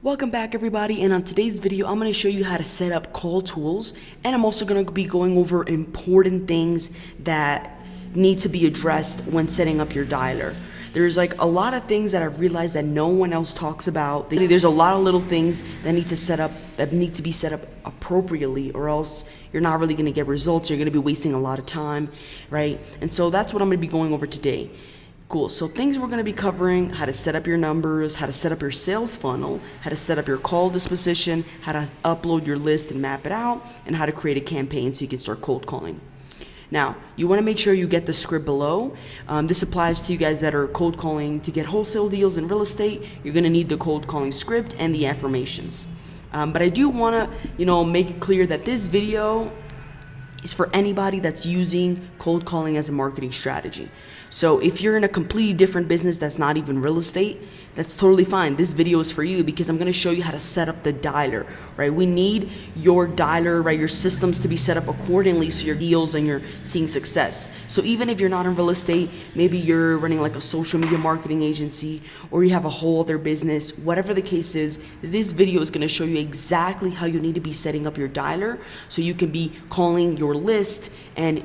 Welcome back everybody, and on today's video I'm going to show you how to set up Calltools, and I'm also going to be going over important things that need to be addressed when setting up your dialer. There's like a lot of things that I've realized that no one else talks about. There's a lot of little things that need to be set up appropriately, or else you're not really going to get results. You're going to be wasting a lot of time, right? And so that's what I'm going to be going over today. Cool, so things we're going to be covering: how to set up your numbers, how to set up your sales funnel, how to set up your call disposition, how to upload your list and map it out, and how to create a campaign so you can start cold calling. Now, you want to make sure you get the script below. This applies to you guys that are cold calling to get wholesale deals in real estate. You're going to need the cold calling script and the affirmations. But I do want to, make it clear that this video is for anybody that's using cold calling as a marketing strategy. So if you're in a completely different business that's not even real estate, that's totally fine. This video is for you because I'm going to show you how to set up the dialer, right? We need your dialer, right, your systems to be set up accordingly so your deals and you're seeing success. So even if you're not in real estate, maybe you're running like a social media marketing agency, or you have a whole other business, whatever the case is, this video is going to show you exactly how you need to be setting up your dialer so you can be calling your list and,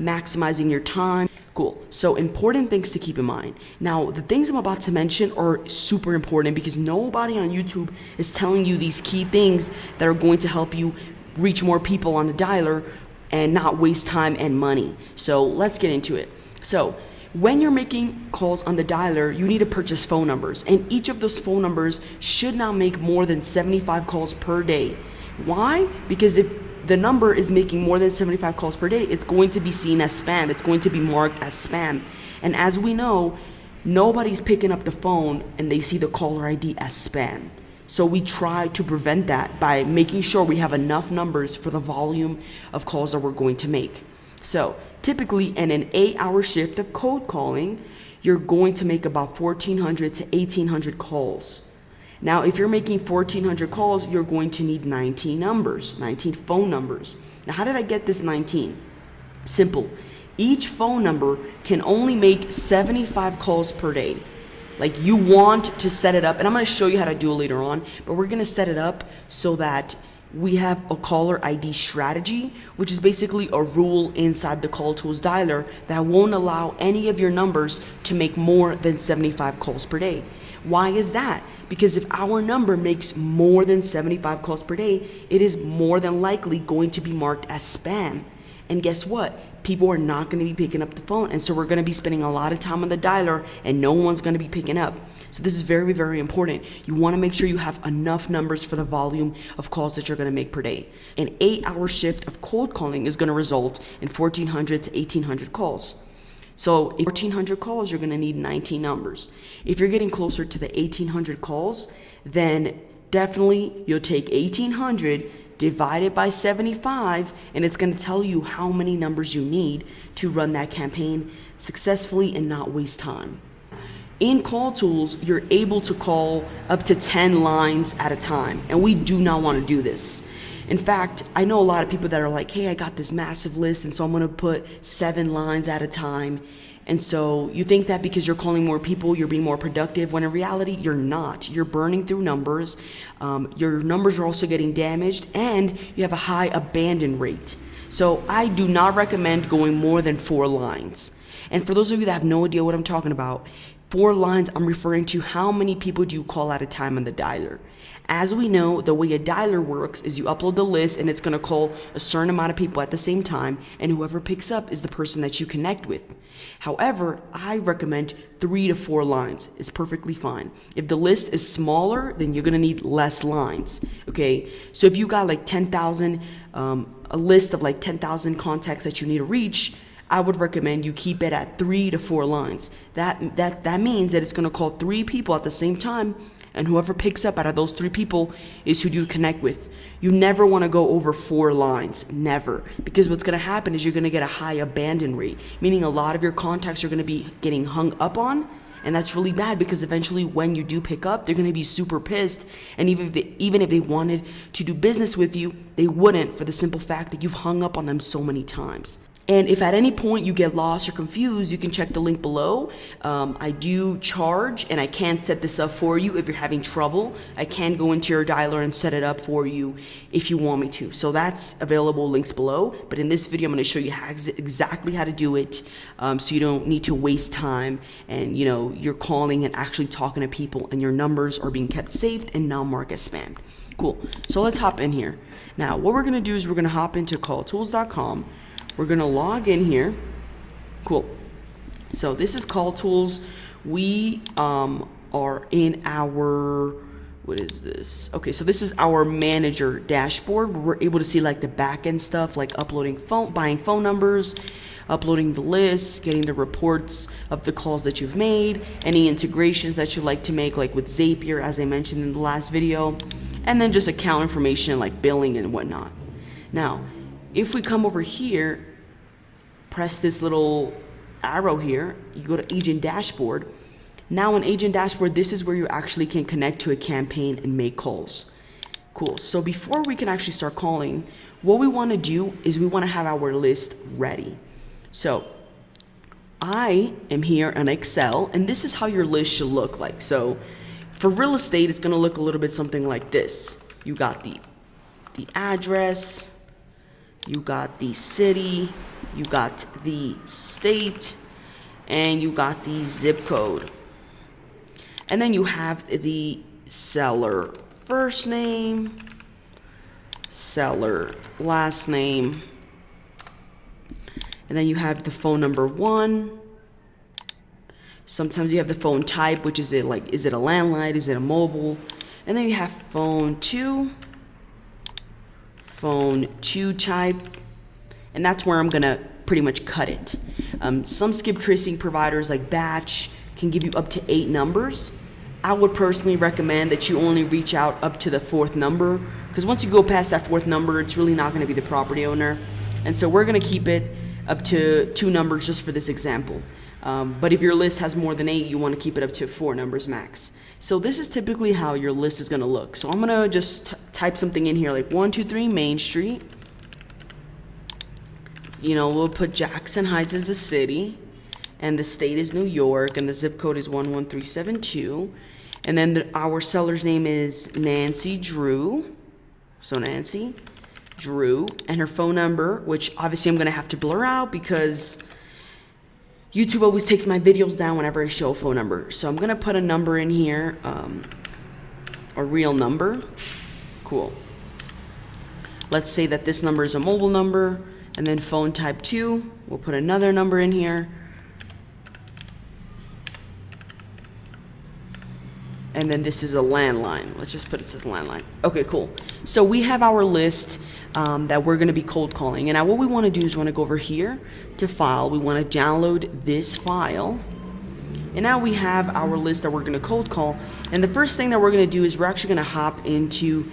maximizing your time. Cool. So important things to keep in mind. Now, the things I'm about to mention are super important because nobody on YouTube is telling you these key things that are going to help you reach more people on the dialer and not waste time and money. So let's get into it. So when you're making calls on the dialer, you need to purchase phone numbers, and each of those phone numbers should not make more than 75 calls per day. Why? Because if the number is making more than 75 calls per day, it's going to be seen as spam. It's going to be marked as spam. And as we know, nobody's picking up the phone and they see the caller ID as spam. So we try to prevent that by making sure we have enough numbers for the volume of calls that we're going to make. So typically in an 8-hour shift of cold calling, you're going to make about 1,400 to 1,800 calls. Now, if you're making 1,400 calls, you're going to need 19 phone numbers. Now, how did I get this 19? Simple. Each phone number can only make 75 calls per day. Like, you want to set it up, and I'm going to show you how to do it later on, but we're going to set it up so that we have a caller ID strategy, which is basically a rule inside the Calltools dialer that won't allow any of your numbers to make more than 75 calls per day. Why is that? Because if our number makes more than 75 calls per day, it is more than likely going to be marked as spam. And guess what? People are not going to be picking up the phone, and so we're going to be spending a lot of time on the dialer and no one's going to be picking up. So this is very, very important. You want to make sure you have enough numbers for the volume of calls that you're going to make per day. An 8-hour shift of cold calling is going to result in 1,400 to 1,800 calls. So if 1,400 calls, you're going to need 19 numbers. If you're getting closer to the 1,800 calls, then definitely you'll take 1,800 divided by 75, and it's going to tell you how many numbers you need to run that campaign successfully and not waste time. In Calltools, you're able to call up to 10 lines at a time, and we do not want to do this. In fact, I know a lot of people that are like, hey, I got this massive list, and so I'm going to put 7 lines at a time. And so you think that because you're calling more people, you're being more productive, when in reality, you're not. You're burning through numbers. Your numbers are also getting damaged, and you have a high abandon rate. So I do not recommend going more than 4 lines. And for those of you that have no idea what I'm talking about, 4 lines, I'm referring to how many people do you call at a time on the dialer. As we know, the way a dialer works is you upload the list and it's going to call a certain amount of people at the same time, and whoever picks up is the person that you connect with. However, I recommend 3 to 4 lines is perfectly fine. If the list is smaller, then you're going to need less lines. Okay, so if you got like 10,000, a list of like 10,000 contacts that you need to reach, I would recommend you keep it at 3 to 4 lines. That means that it's going to call 3 people at the same time, and whoever picks up out of those 3 people is who you connect with. You never want to go over 4 lines, never. Because what's going to happen is you're going to get a high abandon rate, meaning a lot of your contacts are going to be getting hung up on, and that's really bad because eventually when you do pick up, they're going to be super pissed, and even if they wanted to do business with you, they wouldn't, for the simple fact that you've hung up on them so many times. And if at any point you get lost or confused, you can check the link below. I do charge, and I can set this up for you if you're having trouble. I can go into your dialer and set it up for you if you want me to. So that's available, links below. But in this video, I'm going to show you exactly how to do it, so you don't need to waste time and you're calling and actually talking to people, and your numbers are being kept saved and not marked as spammed. Cool. So let's hop in here. Now, what we're going to do is we're going to hop into calltools.com. We're going to log in here. Cool. So this is Calltools. We are in our, what is this? Okay, so this is our manager dashboard where we're able to see like the back end stuff, like uploading buying phone numbers, uploading the list, getting the reports of the calls that you've made, any integrations that you'd like to make, like with Zapier, as I mentioned in the last video, and then just account information like billing and whatnot. Now, if we come over here, press this little arrow here, you go to agent dashboard. Now in agent dashboard, this is where you actually can connect to a campaign and make calls. Cool. So before we can actually start calling, what we want to do is we want to have our list ready. So I am here on Excel, and this is how your list should look like. So for real estate, it's going to look a little bit something like this. You got the address, you got the city, you got the state, and you got the zip code. And then you have the seller first name, seller last name, and then you have the phone number 1. Sometimes you have the phone type, which is it like, is it a landline, is it a mobile? And then you have phone 2 type, and that's where I'm gonna pretty much cut it. Some skip tracing providers like Batch can give you up to 8 numbers. I would personally recommend that you only reach out up to the 4th number, because once you go past that 4th number, it's really not going to be the property owner. And so we're going to keep it up to 2 numbers just for this example. But if your list has more than 8, you want to keep it up to 4 numbers max. So this is typically how your list is going to look. So I'm going to just type something in here like 123 Main Street. We'll put Jackson Heights as the city, and the state is New York, and the zip code is 11372. And then our seller's name is Nancy Drew. So Nancy Drew, and her phone number, which obviously I'm going to have to blur out because YouTube always takes my videos down whenever I show a phone number. So I'm going to put a number in here, a real number. Cool. Let's say that this number is a mobile number, and then phone type 2. We'll put another number in here. And then this is a landline. Let's just put it as a landline. Okay, cool. So we have our list that we're going to be cold calling. And now what we want to do is we want to go over here to file. We want to download this file. And now we have our list that we're going to cold call. And the first thing that we're going to do is we're actually going to hop into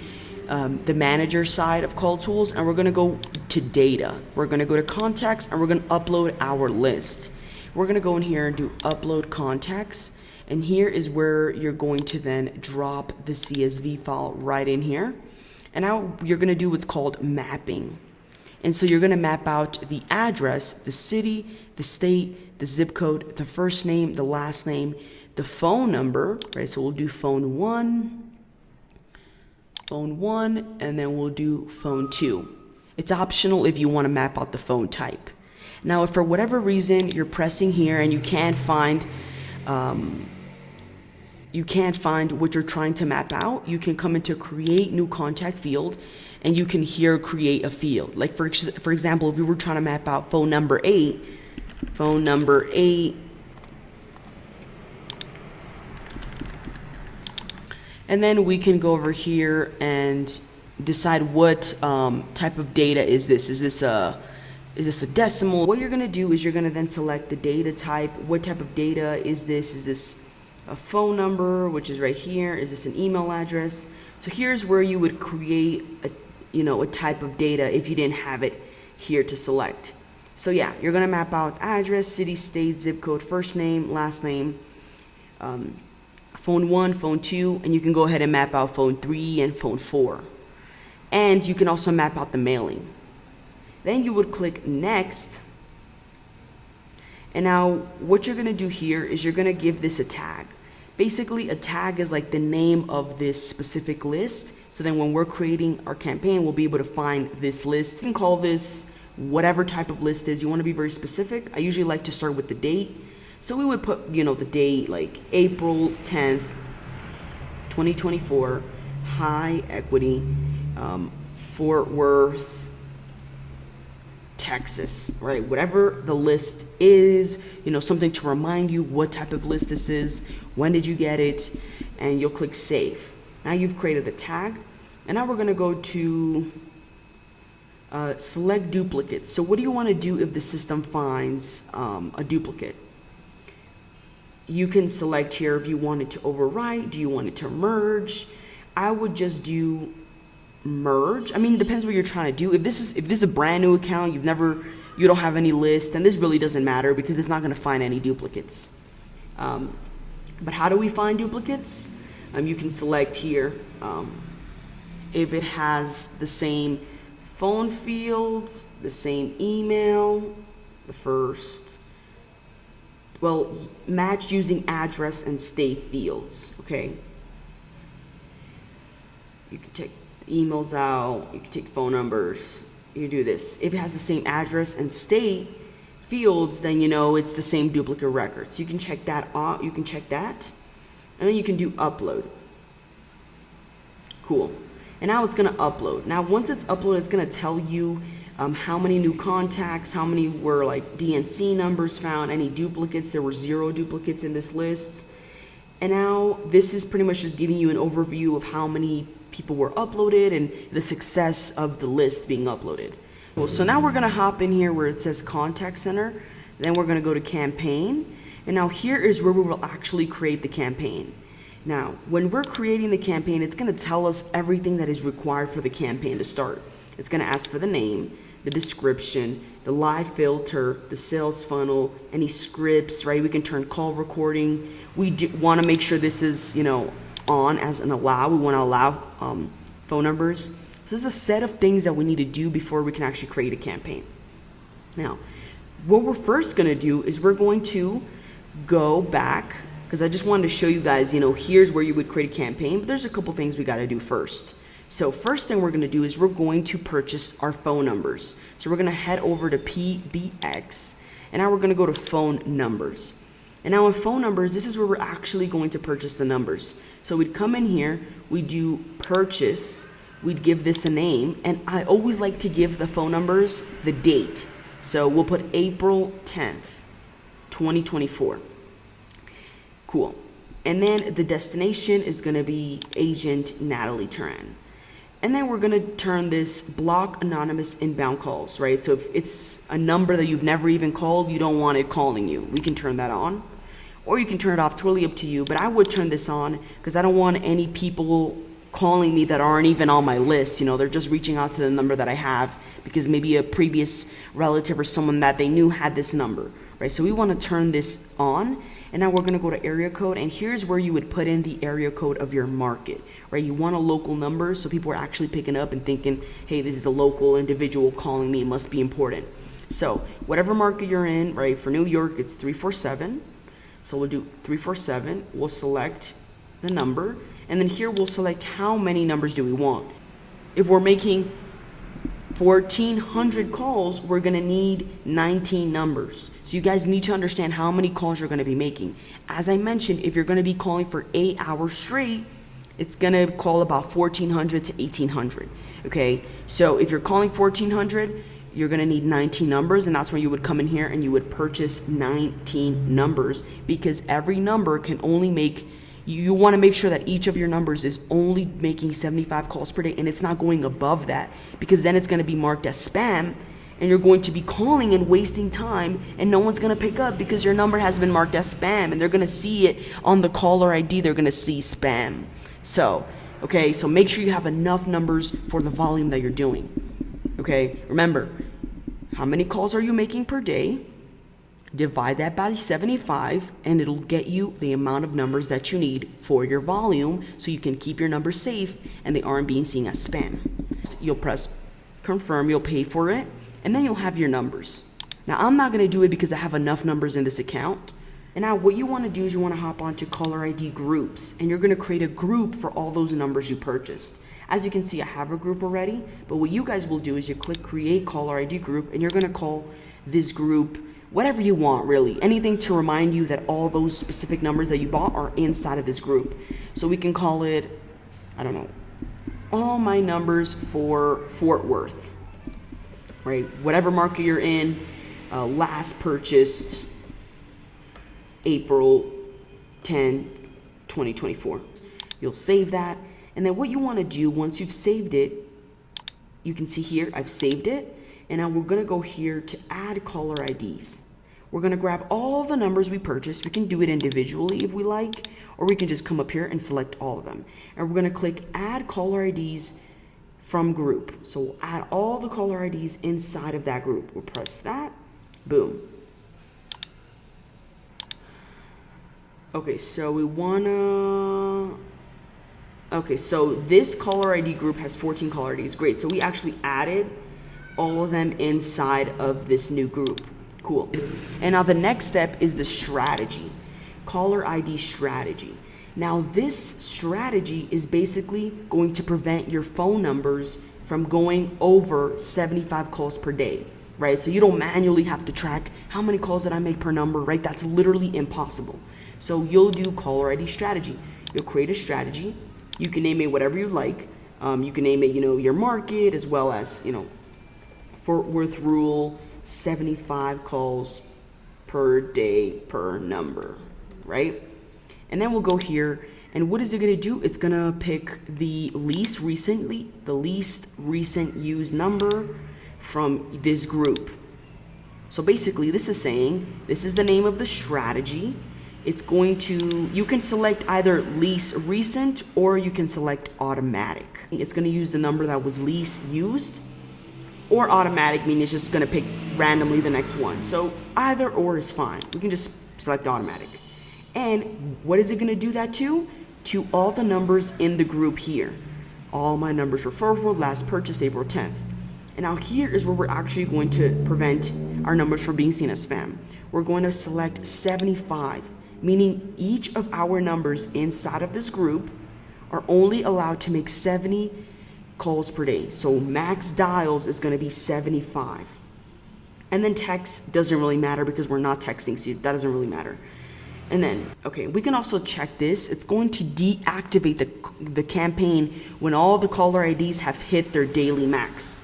the manager side of Calltools, and we're going to go to data. We're going to go to contacts, and we're going to upload our list. We're going to go in here and do upload contacts. And here is where you're going to then drop the CSV file right in here. And now you're going to do what's called mapping. And so you're going to map out the address, the city, the state, the zip code, the first name, the last name, the phone number, right? So we'll do phone 1, and then we'll do phone 2. It's optional if you want to map out the phone type. Now, if for whatever reason you're pressing here and you can't find what you're trying to map out, you can come into create new contact field, and you can here create a field. Like for example, if we were trying to map out phone number 8, and then we can go over here and decide what type of data is this. Is this a decimal? What you're gonna do is you're gonna then select the data type. What type of data is this? Is this a phone number, which is right here? Is this an email address? So here's where you would create a type of data if you didn't have it here to select. So yeah, you're gonna map out address, city, state, zip code, first name, last name, phone 1, phone 2, and you can go ahead and map out phone 3 and phone 4. And you can also map out the mailing. Then you would click next, And now what you're gonna do here is you're gonna give this a tag. Basically, a tag is like the name of this specific list. So then when we're creating our campaign, we'll be able to find this list. You can call this whatever type of list is. You wanna be very specific. I usually like to start with the date. So we would put, the date like April 10th, 2024, high equity, Fort Worth, Texas, right? Whatever the list is, something to remind you what type of list this is, when did you get it, and you'll click save. Now you've created a tag, and now we're gonna go to select duplicates. So what do you wanna do if the system finds a duplicate? You can select here if you want it to overwrite, do you want it to merge? I would just do merge. I mean, it depends what you're trying to do. If this is a brand new account, you don't have any list, and this really doesn't matter because it's not going to find any duplicates. But how do we find duplicates? You can select here if it has the same phone fields, the same email, the first. Well, match using address and state fields. Okay. You can take emails out, you can take phone numbers, you do this. If it has the same address and state fields, then it's the same duplicate records. You can check that off, you can check that, and then you can do upload. Cool. And now it's gonna upload. Now once it's uploaded, it's gonna tell you how many new contacts, how many were like DNC numbers found, any duplicates. There were 0 duplicates in this list. And now this is pretty much just giving you an overview of how many people were uploaded and the success of the list being uploaded. Cool. So now we're gonna hop in here where it says contact center, then we're gonna go to campaign, and now here is where we will actually create the campaign. Now, when we're creating the campaign, it's gonna tell us everything that is required for the campaign to start. It's gonna ask for the name, the description, the live filter, the sales funnel, any scripts, right? We can turn call recording. We wanna make sure this is, on as an allow. We want to allow phone numbers. So there's a set of things that we need to do before we can actually create a campaign. Now, what we're first going to do is we're going to go back, because I just wanted to show you guys, here's where you would create a campaign, but there's a couple things we got to do first. So first thing we're going to do is we're going to purchase our phone numbers. So we're going to head over to PBX, and now we're going to go to phone numbers. And now in phone numbers, this is where we're actually going to purchase the numbers. So we'd come in here, we do purchase, we'd give this a name, and I always like to give the phone numbers the date. So we'll put April 10th, 2024. Cool. And then the destination is gonna be agent Nataly Teran. And then we're gonna turn this block anonymous inbound calls, right? So if it's a number that you've never even called, you don't want it calling you, we can turn that on. Or you can turn it off, totally up to you, but I would turn this on because I don't want any people calling me that aren't even on my list. They're just reaching out to the number that I have because maybe a previous relative or someone that they knew had this number, right? So we want to turn this on, and now we're going to go to area code, and here's where you would put in the area code of your market, right? You want a local number so people are actually picking up and thinking, hey, this is a local individual calling me, it must be important. So whatever market you're in, right? For New York, it's 347. So we'll do 347, we'll select the number, and then here we'll select how many numbers do we want. If we're making 1,400 calls, we're gonna need 19 numbers. So you guys need to understand how many calls you're gonna be making. As I mentioned, if you're gonna be calling for 8 hours straight, it's gonna call about 1,400 to 1,800, okay? So if you're calling 1,400, you're gonna need 19 numbers, and that's when you would come in here and you would purchase 19 numbers, because every number can only make, you wanna make sure that each of your numbers is only making 75 calls per day, and it's not going above that, because then it's gonna be marked as spam, and you're going to be calling and wasting time, and no one's gonna pick up because your number has been marked as spam, and they're gonna see it on the caller ID, they're gonna see spam. So, okay, so make sure you have enough numbers for the volume that you're doing. Okay, remember, how many calls are you making per day? Divide that by 75, and it'll get you the amount of numbers that you need for your volume, so you can keep your numbers safe and they aren't being seen as spam. You'll press confirm, you'll pay for it, and then you'll have your numbers. Now I'm not gonna do it because I have enough numbers in this account. And now what you wanna do is you wanna hop onto caller ID groups, and you're gonna create a group for all those numbers you purchased. As you can see, I have a group already, but what you guys will do is you click create caller ID group, and you're gonna call this group whatever you want, really. Anything to remind you that all those specific numbers that you bought are inside of this group. So we can call it, I don't know, all my numbers for Fort Worth, right? Whatever market you're in, last purchased April 10, 2024. You'll save that. And then what you want to do once you've saved it, you can see here, I've saved it. And now we're going to go here to add caller IDs. We're going to grab all the numbers we purchased. We can do it individually if we like, or we can just come up here and select all of them. And we're going to click add caller IDs from group. So we'll add all the caller IDs inside of that group. We'll press that. Boom. Okay, so we wanna, okay, so this caller ID group has 14 caller IDs. Great, so we actually added all of them inside of this new group. Cool. And now the next step is the strategy, caller ID strategy. Now this strategy is basically going to prevent your phone numbers from going over 75 calls per day, right? So you don't manually have to track how many calls did I make per number, right? That's literally impossible. So you'll do caller ID strategy. You'll create a strategy. You can name it whatever you like. You can name it, your market, as well as, Fort Worth rule, 75 calls per day per number, right? And then we'll go here, and what is it gonna do? It's gonna pick the least recent used number from this group. So basically this is saying, this is the name of the strategy. It's going to, you can select either least recent or you can select automatic. It's gonna use the number that was least used, or automatic, meaning it's just gonna pick randomly the next one. So either or is fine. We can just select automatic. And what is it gonna do that to? To all the numbers in the group here. All my numbers for Fort Worth, last purchased April 10th. And now here is where we're actually going to prevent our numbers from being seen as spam. We're going to select 75, meaning each of our numbers inside of this group are only allowed to make 70 calls per day. So max dials is going to be 75. And then text doesn't really matter because we're not texting, so that doesn't really matter. And then, okay, we can also check this. It's going to deactivate the campaign when all the caller IDs have hit their daily max.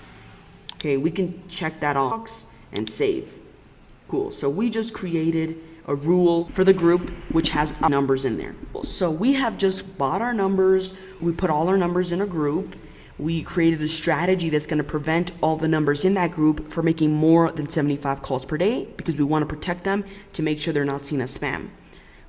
Okay, we can check that off and save. Cool, so we just created a rule for the group which has numbers in there. So we have just bought our numbers, we put all our numbers in a group, we created a strategy that's gonna prevent all the numbers in that group from making more than 75 calls per day because we wanna protect them to make sure they're not seen as spam.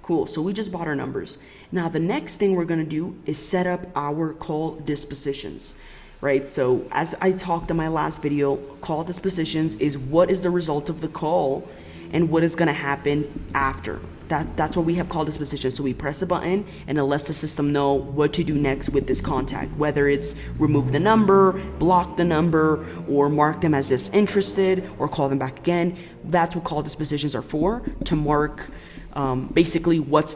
Cool, so we just bought our numbers. Now the next thing we're gonna do is set up our call dispositions, right? So as I talked in my last video, call dispositions is what is the result of the call and what is gonna happen after. That's what we have called dispositions. So we press a button and it lets the system know what to do next with this contact, whether it's remove the number, block the number, or mark them as disinterested, or call them back again. That's what call dispositions are for, to mark basically what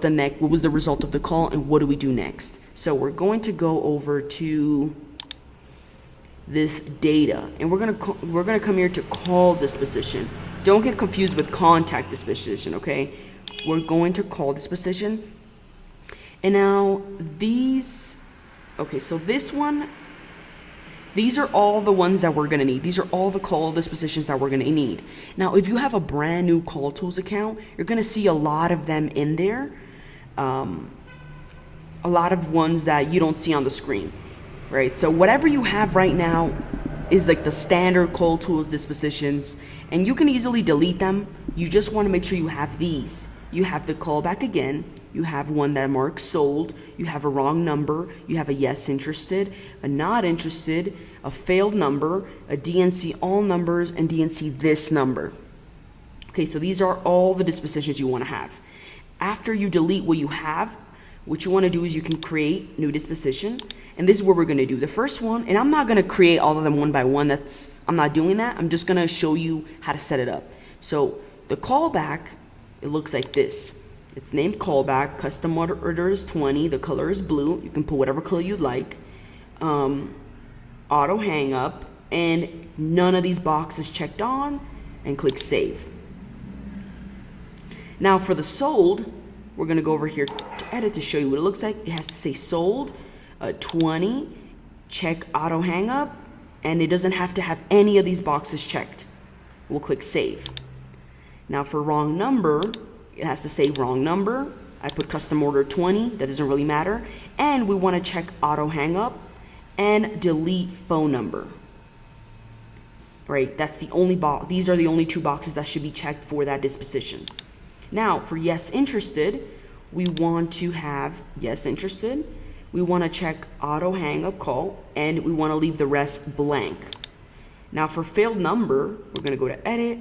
was the result of the call and what do we do next. So we're going to go over to this data and we're gonna come here to call disposition. Don't get confused with contact disposition, okay? We're going to call disposition. And now these, okay, so this one, these are all the ones that we're gonna need. These are all the call dispositions that we're gonna need. Now, if you have a brand new Calltools account, you're gonna see a lot of them in there. A lot of ones that you don't see on the screen, right? So whatever you have right now is like the standard Calltools dispositions, and you can easily delete them. You just wanna make sure you have these. You have the call back again, you have one that marks sold, you have a wrong number, you have a yes interested, a not interested, a failed number, a DNC all numbers, and DNC this number. Okay, so these are all the dispositions you want to have. After you delete what you have, what you want to do is you can create new disposition, and this is what we're going to do. The first one, and I'm not going to create all of them one by one, I'm not doing that. I'm just going to show you how to set it up. So the callback, it looks like this. It's named callback, custom order is 20, the color is blue. You can put whatever color you'd like. Auto hang up, and none of these boxes checked on, and click save. Now for the sold, we're gonna go over here to edit to show you what it looks like. It has to say sold, 20, check auto hang up, and it doesn't have to have any of these boxes checked. We'll click save. Now for wrong number, it has to say wrong number. I put custom order 20, that doesn't really matter. And we wanna check auto hang up and delete phone number. Right, that's the only box. These are the only two boxes that should be checked for that disposition. Now for yes interested, we want to have yes interested. We want to check auto hang up call, and we want to leave the rest blank. Now for failed number, we're going to go to edit,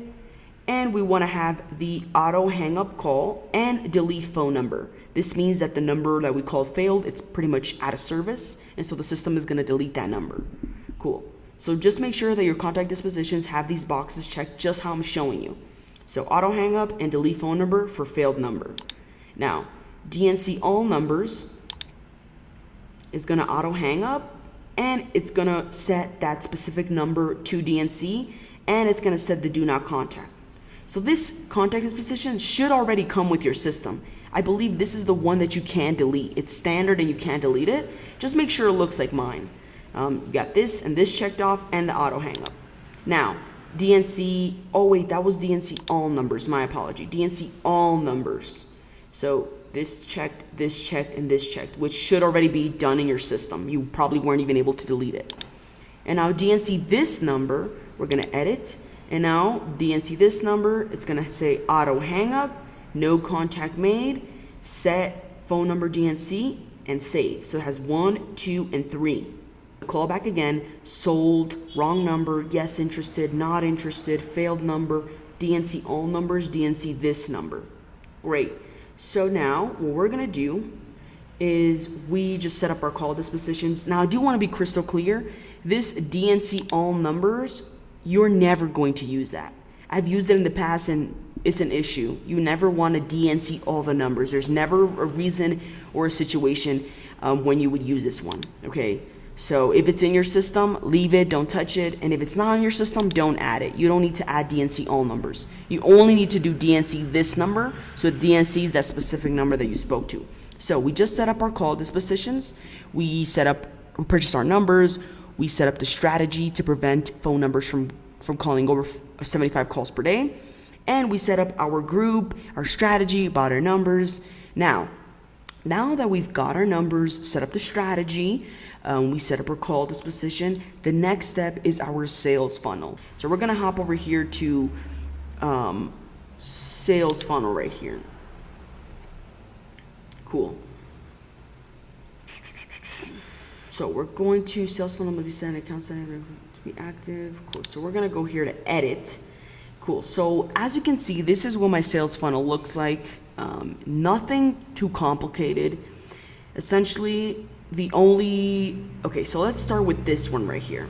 and we want to have the auto hang up call and delete phone number. This means that the number that we called failed, it's pretty much out of service, and so the system is going to delete that number. Cool. So just make sure that your contact dispositions have these boxes checked just how I'm showing you. So auto hang up and delete phone number for failed number. Now, DNC all numbers is gonna auto hang up, and it's gonna set that specific number to DNC, and it's gonna set the do not contact. So this contact disposition should already come with your system. I believe this is the one that you can delete. It's standard and you can't delete it. Just make sure it looks like mine. You got this and this checked off, and the auto hang up. Now, DNC, oh wait, that was DNC all numbers, my apology. DNC all numbers. So this checked, and this checked, which should already be done in your system. You probably weren't even able to delete it. And now DNC this number, we're gonna edit. And now DNC this number, it's gonna say auto hang up, no contact made, set phone number DNC, and save. So it has 1, 2, and 3. Call back again, sold, wrong number, yes interested, not interested, failed number, DNC all numbers, DNC this number. Great. So now what we're gonna do is we just set up our call dispositions. Now I do want to be crystal clear. This DNC all numbers, you're never going to use that. I've used it in the past and it's an issue. You never want to DNC all the numbers. There's never a reason or a situation when you would use this one, okay? So if it's in your system, leave it, don't touch it. And if it's not in your system, don't add it. You don't need to add DNC all numbers. You only need to do DNC this number. So DNC is that specific number that you spoke to. So we just set up our call dispositions. We purchased our numbers. We set up the strategy to prevent phone numbers from calling over 75 calls per day. And we set up our group, our strategy, bought our numbers. Now that we've got our numbers, set up the strategy, we set up our call disposition, the next step is our sales funnel. So we're gonna hop over here to sales funnel right here. Cool. So we're going to sales funnel, maybe set an account setting to be active. Cool. So we're gonna go here to edit. Cool. So as you can see, this is what my sales funnel looks like. Nothing too complicated. Essentially, okay, so let's start with this one right here.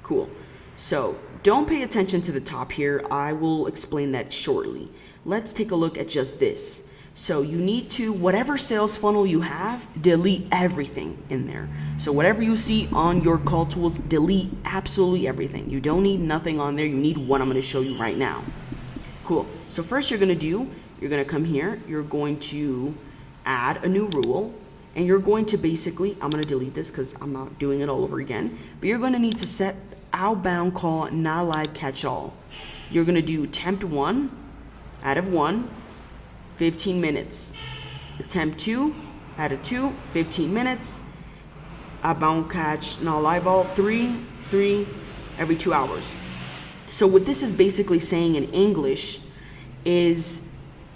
Cool. So don't pay attention to the top here. I will explain that shortly. Let's take a look at just this. So you need to, whatever sales funnel you have, delete everything in there. So whatever you see on your Calltools, delete absolutely everything. You don't need nothing on there. You need what I'm going to show you right now. Cool. So first you're going to come here. You're going to add a new rule. And you're going to basically, I'm going to delete this because I'm not doing it all over again. But you're going to need to set outbound call not live catch all. You're going to do attempt 1 out of 1. 15 minutes. Attempt 2 out of 2, 15 minutes. Outbound catch, not live all, 3 every 2 hours. So what this is basically saying in English is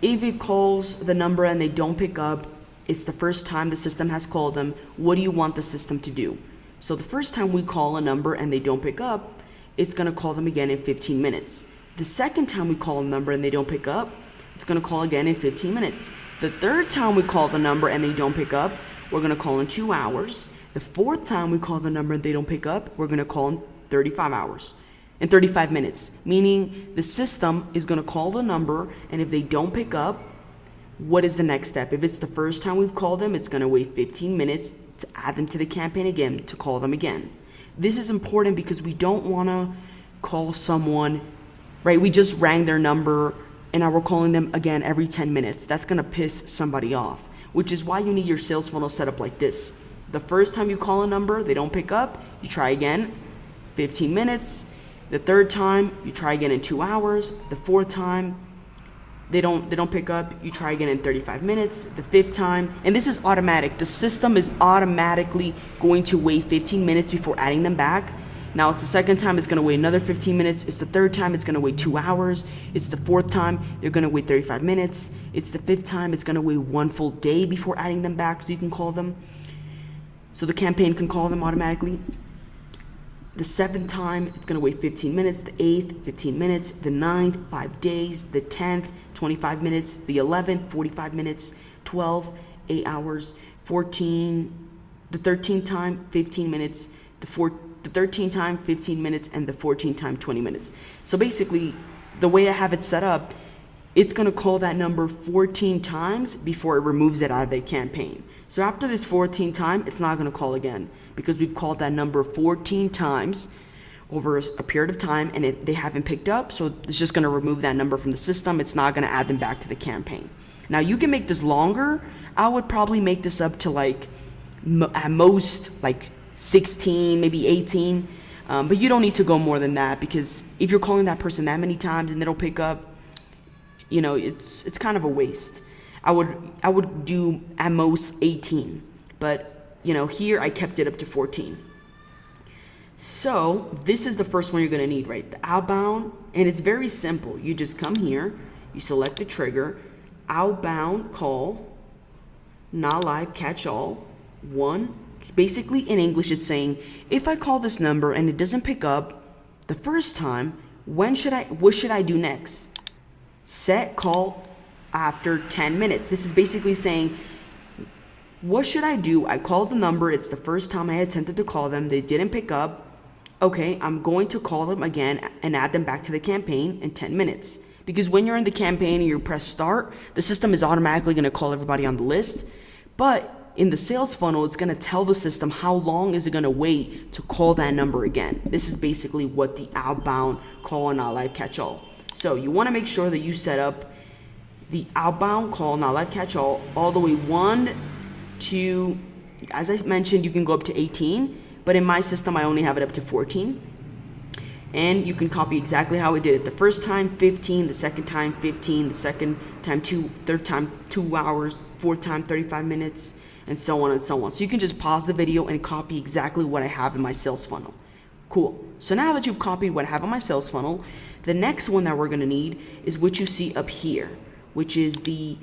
if it calls the number and they don't pick up, it's the first time the system has called them, what do you want the system to do? So the first time we call a number and they don't pick up, it's gonna call them again in 15 minutes. The second time we call a number and they don't pick up, it's gonna call again in 15 minutes. The third time we call the number and they don't pick up, we're gonna call in 2 hours. The fourth time we call the number and they don't pick up, we're gonna call in 35 hours. in 35 minutes, meaning the system is going to call the number, and if they don't pick up, what is the next step? If it's the first time we've called them, it's going to wait 15 minutes to add them to the campaign again, to call them again. This is important because we don't want to call someone, right? We just rang their number and now we're calling them again every 10 minutes. That's going to piss somebody off, which is why you need your sales funnel set up like this. The first time you call a number, they don't pick up, you try again, 15 minutes. The third time, you try again in 2 hours. The fourth time, they don't pick up, you try again in 35 minutes. The fifth time, and this is automatic. The system is automatically going to wait 15 minutes before adding them back. Now it's the second time, it's gonna wait another 15 minutes. It's the third time, it's gonna wait 2 hours. It's the fourth time, they're gonna wait 35 minutes. It's the fifth time, it's gonna wait 1 full day before adding them back so you can call them. So the campaign can call them automatically. The seventh time, it's gonna wait 15 minutes. The eighth, 15 minutes. The ninth, 5 days. The 10th, 25 minutes. The 11th, 45 minutes. 12, 8 hours. 14, the 13th time, 15 minutes. The 13th time, 15 minutes, and the 14th time, 20 minutes. So basically, the way I have it set up, it's gonna call that number 14 times before it removes it out of the campaign. So after this 14th time, it's not gonna call again because we've called that number 14 times over a period of time and they haven't picked up. So it's just gonna remove that number from the system. It's not gonna add them back to the campaign. Now you can make this longer. I would probably make this up to like at most like 16, maybe 18. But you don't need to go more than that because if you're calling that person that many times and they don't pick up, you know, it's kind of a waste. I would do at most 18, but you know, here I kept it up to 14. So this is the first one you're gonna need, right? The outbound, and it's very simple. You just come here, you select the trigger, outbound call, not live, catch all, one. Basically in English, it's saying, if I call this number and it doesn't pick up the first time, what should I do next? Set call after 10 minutes. This is basically saying, what should I do? I called the number. It's the first time I attempted to call them. They didn't pick up. Okay, I'm going to call them again and add them back to the campaign in 10 minutes. Because when you're in the campaign and you press start, the system is automatically going to call everybody on the list. But in the sales funnel, it's going to tell the system how long is it going to wait to call that number again. This is basically what the outbound call, not live, catch all. So you want to make sure that you set up the outbound call, not live, catch all the way 1 to, as I mentioned, you can go up to 18, but in my system, I only have it up to 14. And you can copy exactly how it did it. The first time, 15, the second time, 15, the second time, 2, third time, 2 hours, fourth time, 35 minutes, and so on and so on. So you can just pause the video and copy exactly what I have in my sales funnel. Cool. So now that you've copied what I have on my sales funnel, the next one that we're gonna need is what you see up here, which is the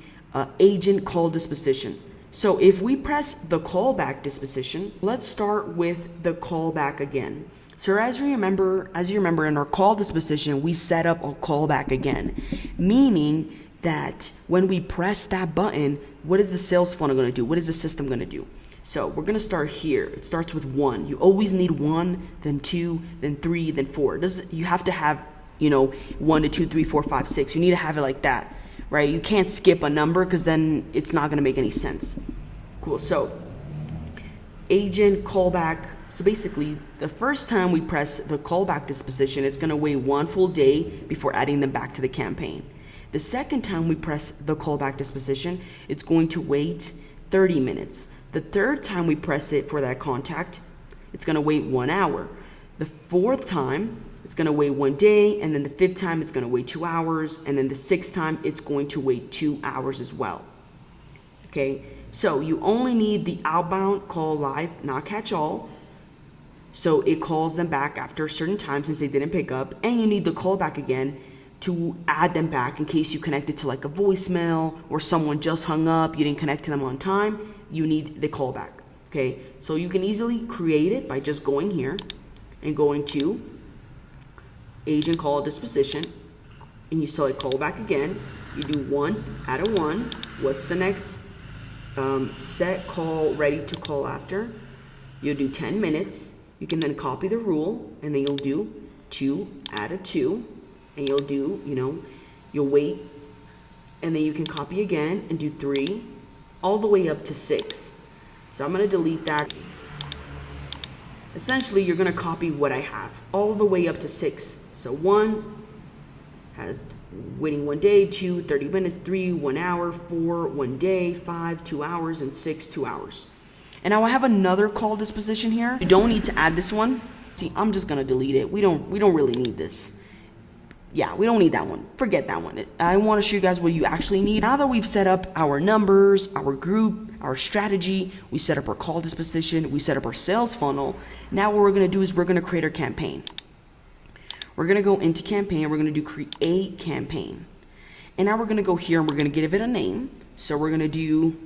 agent call disposition. So if we press the callback disposition, let's start with the callback again. So as you remember in our call disposition, we set up a callback again, meaning that when we press that button, what is the sales funnel going to do? What is the system going to do? So we're going to start here. It starts with 1. You always need 1, then 2, then 3, then 4. You have to have, 1 to 2, 3, 4, 5, 6. You need to have it like that, right? You can't skip a number because then it's not going to make any sense. Cool. So agent callback. So basically, the first time we press the callback disposition, it's going to wait 1 full day before adding them back to the campaign. The second time we press the callback disposition, it's going to wait 30 minutes. The third time we press it for that contact, it's going to wait 1 hour. The fourth time, it's going to wait 1 day. And then the fifth time, it's going to wait 2 hours. And then the sixth time, it's going to wait 2 hours as well. Okay, so you only need the outbound call live, not catch all. So it calls them back after a certain time since they didn't pick up. And you need the callback again to add them back in case you connected to like a voicemail or someone just hung up, you didn't connect to them on time, you need the callback. Okay, so you can easily create it by just going here and going to agent call disposition, and you select callback again. You do 1, add a 1. What's the next set call ready to call after? You'll do 10 minutes. You can then copy the rule, and then you'll do 2, add a 2, and you'll do, you'll wait, and then you can copy again and do 3, all the way up to 6. So I'm going to delete that. Essentially, you're going to copy what I have all the way up to 6. So 1 has waiting 1 day, 2, 30 minutes, 3, 1 hour, 4, 1 day, 5, 2 hours, and 6, 2 hours. And now I have another call disposition here. You don't need to add this one. See, I'm just going to delete it. We don't really need this. Yeah, we don't need that one. Forget that one. I want to show you guys what you actually need. Now that we've set up our numbers, our group, our strategy, we set up our call disposition, we set up our sales funnel. Now what we're going to do is we're going to create our campaign. We're going to go into campaign. We're going to do create campaign. And now we're going to go here and we're going to give it a name. So we're going to do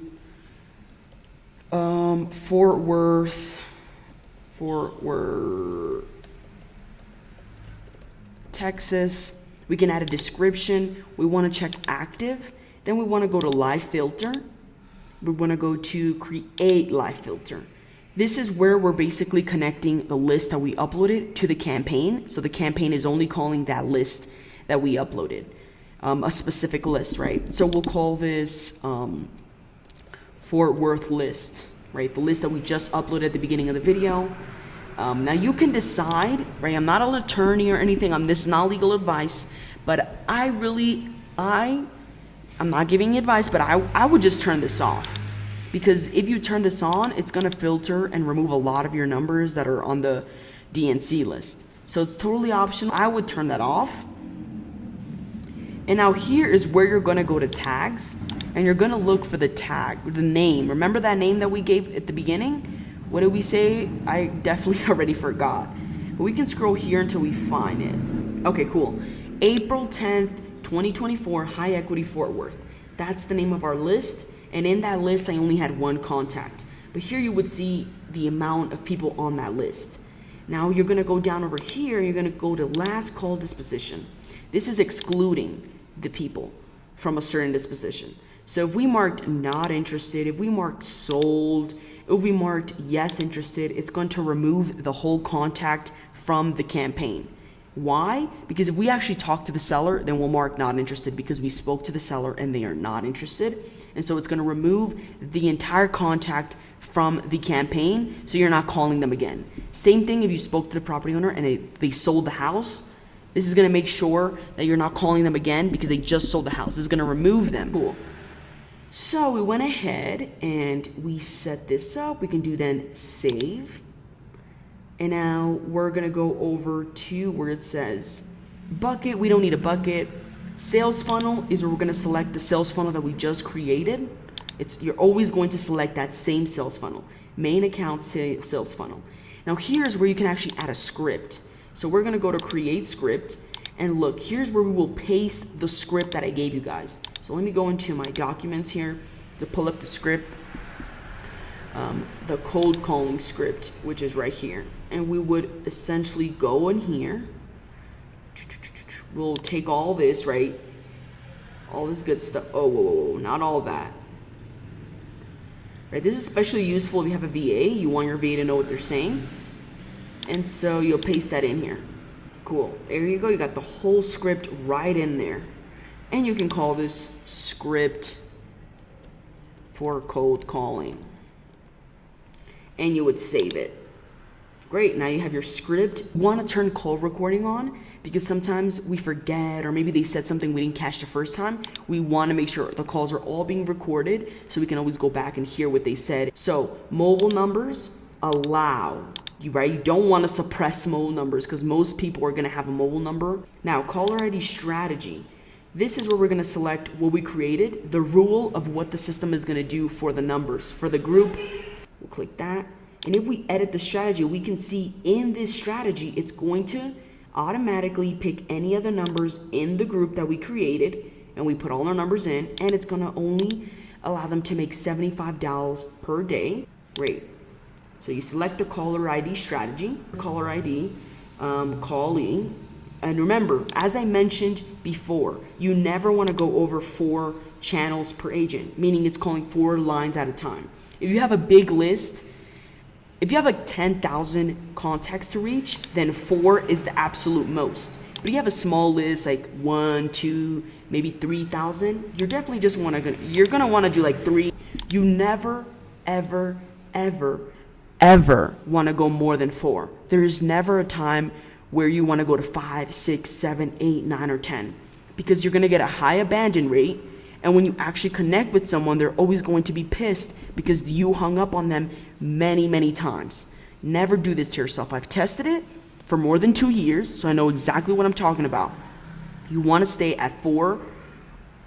Fort Worth, Texas. We can add a description. We want to check active. Then we want to go to live filter. We want to go to create live filter. This is where we're basically connecting the list that we uploaded to the campaign. So the campaign is only calling that list that we uploaded, a specific list, right? So we'll call this Fort Worth list, right? The list that we just uploaded at the beginning of the video. Now you can decide, right? I'm not an attorney or anything. This is not legal advice, but I'm not giving advice, but I would just turn this off. Because if you turn this on, it's going to filter and remove a lot of your numbers that are on the DNC list. So it's totally optional. I would turn that off. And now here is where you're going to go to tags. And you're going to look for the tag, the name. Remember that name that we gave at the beginning? What did we say? I definitely already forgot. But we can scroll here until we find it. Okay, cool. April 10th, 2024, High Equity Fort Worth. That's the name of our list. And in that list, I only had 1 contact. But here you would see the amount of people on that list. Now you're going to go down over here. You're going to go to last call disposition. This is excluding the people from a certain disposition. So if we marked not interested, if we marked sold, if we marked yes interested, it's going to remove the whole contact from the campaign. Why? Because if we actually talk to the seller, then we'll mark not interested because we spoke to the seller and they are not interested. And so it's going to remove the entire contact from the campaign, so you're not calling them again. Same thing if you spoke to the property owner and they sold the house. This is going to make sure that you're not calling them again because they just sold the house. This is going to remove them. Cool. So we went ahead and we set this up. We can do then save. And now we're going to go over to where it says bucket. We don't need a bucket. Sales funnel is where we're going to select the sales funnel that we just created. You're always going to select that same sales funnel. Main account sales funnel. Now here's where you can actually add a script. So we're going to go to create script. And look, here's where we will paste the script that I gave you guys. So let me go into my documents here to pull up the script. The cold calling script, which is right here. And we would essentially go in here. We'll take all this, right? All this good stuff. Oh, whoa, not all that. Right, this is especially useful if you have a VA. You want your VA to know what they're saying. And so you'll paste that in here. Cool. There you go. You got the whole script right in there. And you can call this script for cold calling. And you would save it. Great. Now you have your script. You want to turn call recording on because sometimes we forget, or maybe they said something we didn't catch the first time. We want to make sure the calls are all being recorded so we can always go back and hear what they said. So mobile numbers allow. Right? You don't want to suppress mobile numbers because most people are going to have a mobile number. Now, caller ID strategy. This is where we're going to select what we created, the rule of what the system is going to do for the numbers, for the group. We'll click that. And if we edit the strategy, we can see in this strategy, it's going to automatically pick any of the numbers in the group that we created. And we put all our numbers in. And it's going to only allow them to make $75 per day. Great. So you select the caller ID strategy, caller ID, callee. And remember, as I mentioned before, you never want to go over 4 channels per agent, meaning it's calling 4 lines at a time. If you have a big list, If you have like 10,000 contacts to reach, then 4 is the absolute most. But if you have a small list, like 1, 2, maybe 3,000, you're definitely just you're gonna want to do like 3. You never, ever, ever, ever want to go more than 4. There is never a time where you want to go to 5, 6, 7, 8, 9, or 10, because you're gonna get a high abandon rate. And when you actually connect with someone, they're always going to be pissed because you hung up on them many, many times. Never do this to yourself. I've tested it for more than 2 years, so I know exactly what I'm talking about. You want to stay at 4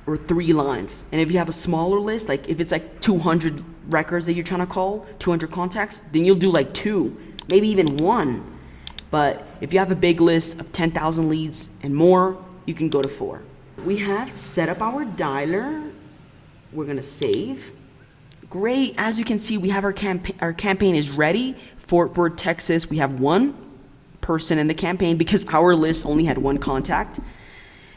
or 3 lines. And if you have a smaller list, like if it's like 200 records that you're trying to call, 200 contacts, then you'll do like 2, maybe even 1. But if you have a big list of 10,000 leads and more, you can go to 4. We have set up our dialer. We're gonna save. Great, as you can see, we have our campaign is ready. Fort Worth, Texas, we have 1 person in the campaign because our list only had 1 contact.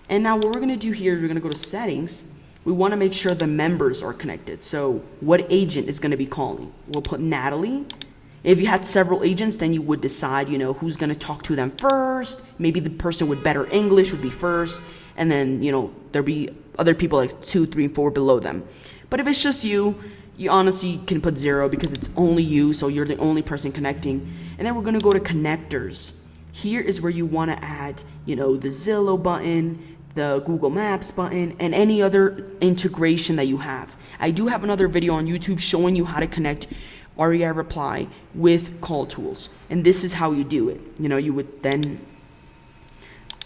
And now what we're gonna do here is we're gonna go to settings. We wanna make sure the members are connected. So what agent is gonna be calling? We'll put Nataly. If you had several agents, then you would decide, who's gonna talk to them first. Maybe the person with better English would be first. And then, there'll be other people like 2, 3, and 4 below them. But if it's just you honestly can put 0 because it's only you, so you're the only person connecting. And then we're gonna go to connectors. Here is where you wanna add, the Zillow button, the Google Maps button, and any other integration that you have. I do have another video on YouTube showing you how to connect REI Reply with Calltools. And this is how you do it. You would then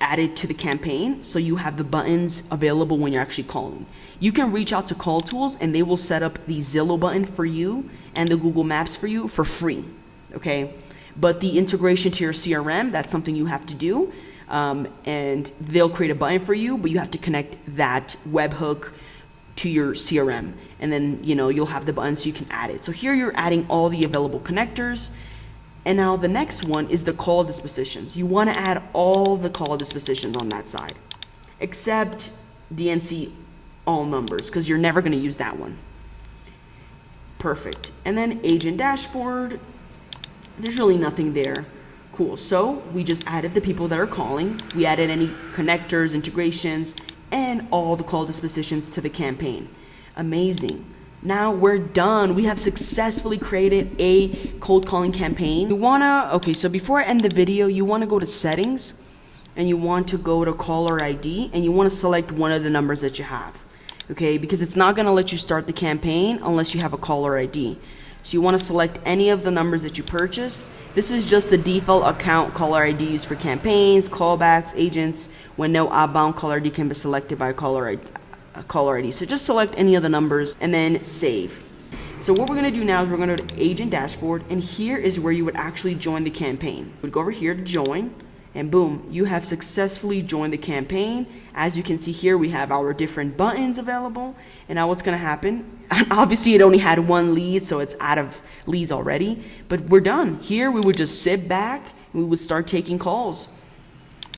add it to the campaign so you have the buttons available when you're actually calling. You can reach out to Calltools and they will set up the Zillow button for you and the Google Maps for you for free, okay? But the integration to your CRM, that's something you have to do, and they'll create a button for you, but you have to connect that webhook to your CRM, and then you'll have the button so you can add it. So here you're adding all the available connectors. And now the next one is the call dispositions. You want to add all the call dispositions on that side, except DNC all numbers, because you're never going to use that one. Perfect. And then agent dashboard, there's really nothing there. Cool. So we just added the people that are calling. We added any connectors, integrations, and all the call dispositions to the campaign. Amazing. Now we're done. We have successfully created a cold calling campaign. So before I end the video, you wanna go to settings and you want to go to caller ID and you wanna select one of the numbers that you have, okay? Because it's not gonna let you start the campaign unless you have a caller ID. So you wanna select any of the numbers that you purchased. This is just the default account caller ID used for campaigns, callbacks, agents, when no outbound caller ID can be selected by a caller ID. So just select any of the numbers and then save. So what we're gonna do now is we're gonna go to agent dashboard, and here is where you would actually join the campaign. We'd go over here to join, and boom, you have successfully joined the campaign. As you can see here, we have our different buttons available. And now what's gonna happen? Obviously it only had 1 lead, so it's out of leads already, but we're done. Here we would just sit back, and we would start taking calls.